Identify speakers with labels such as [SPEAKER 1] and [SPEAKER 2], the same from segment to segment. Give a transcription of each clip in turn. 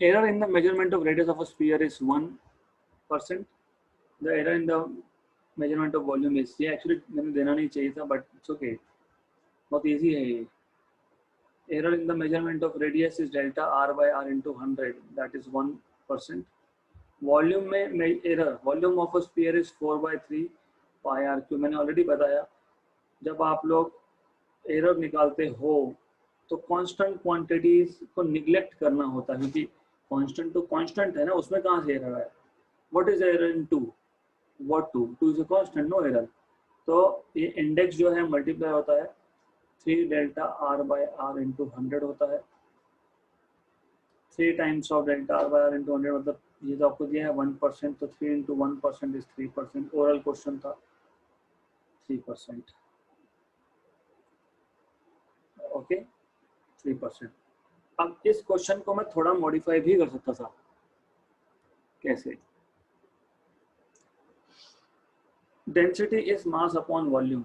[SPEAKER 1] Error in the measurement of radius of a sphere is 1%. The error in the measurement of volume is, ये actually मैंने देना नहीं चाहिए था, but it's okay, बहुत easy है ये. Error in the measurement of radius is delta r by r into 100, that is 1%. Volume में error, volume of a sphere is 4 by 3 pi r क्यों, मैंने already बताया. जब आप लोग एरर निकालते हो तो कांस्टेंट क्वांटिटीज को निग्लेक्ट करना होता है, क्योंकि कांस्टेंट तो कांस्टेंट है ना, उसमें कहाँ से एरर है. What is error in 2? What 2 is a constant, no error. तो ये इंडेक्स जो है मल्टीप्लाई होता है 3 delta r by r into 100 होता है. 3 times of delta r by r into 100 मतलब ये जो आपको दिया है 1%, तो 3 इंटू 1% इज 3%. ओरल क्वेश्चन था 3%. ओके 3%. अब इस क्वेश्चन को मैं थोड़ा मॉडिफाई भी कर सकता था. कैसे? Density is mass upon volume,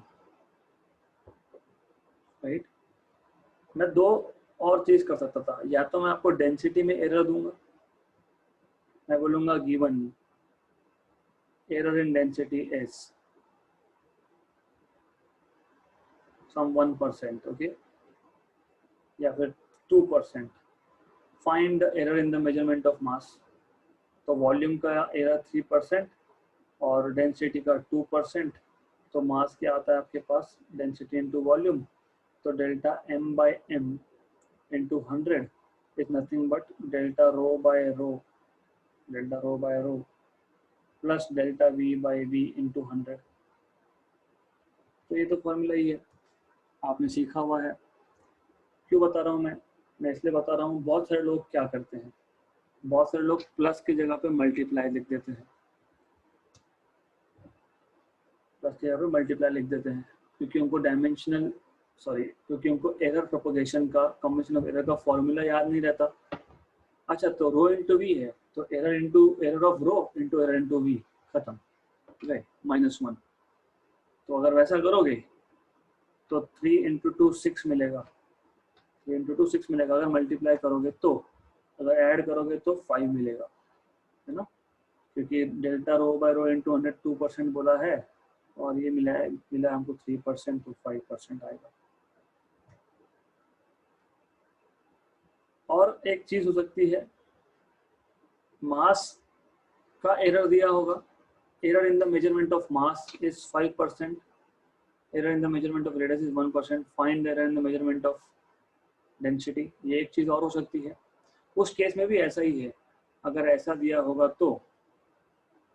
[SPEAKER 1] right. मैं दो और चीज कर सकता था. या तो मैं आपको डेंसिटी में एरर दूंगा, मैं बोलूंगा given error in density is some 1%, okay, या फिर 2%. Find the error in the measurement of mass. तो वॉल्यूम का एरर 3% और डेंसिटी का 2%. तो मास क्या आता है आपके पास, डेंसिटी इंटू वॉल्यूम. तो delta m by m into 100 is nothing but delta rho by rho plus delta v by v into 100. तो ये तो फॉर्मूला ही है, आपने सीखा हुआ है. क्यों बता रहा हूँ मैं इसलिए बता रहा हूँ, बहुत सारे लोग क्या करते हैं, बहुत सारे लोग प्लस की जगह पे मल्टीप्लाई लिख देते हैं, प्लस की जगह पे मल्टीप्लाई लिख देते हैं, क्योंकि उनको एरर प्रोपोगेशन का, कॉम्बिनेशन ऑफ एरर का फॉर्मूला याद नहीं रहता. अच्छा, तो रो इंटू वी है, तो error of rho into error into v, खत्म, राइट, -1. तो अगर वैसा करोगे तो 3 इंटू 2 6 मिलेगा. 3 इंटू 2 6 मिलेगा. अगर मल्टीप्लाई करोगे तो, अगर ऐड करोगे तो 5 मिलेगा, है ना, क्योंकि delta rho by rho into 100 2% बोला है, और ये मिला हमको 3%, तो 5% आएगा. और एक चीज हो सकती है, मास का एरर दिया होगा, error in the measurement of mass is 5%, error in the measurement of radius is 1%, find error in the measurement of density. ये एक चीज और हो सकती है. उस केस में भी ऐसा ही है. अगर ऐसा दिया होगा तो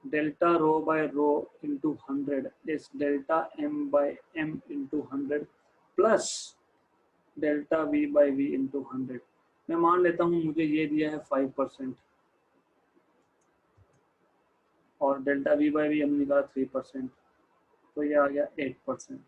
[SPEAKER 1] delta rho by rho into 100 is delta m by m into 100 plus delta v by v into 100. मैं मान लेता हूँ मुझे ये दिया है 5% और डेल्टा v बाय v हमने निकाला 3%, तो ये आ गया 8%.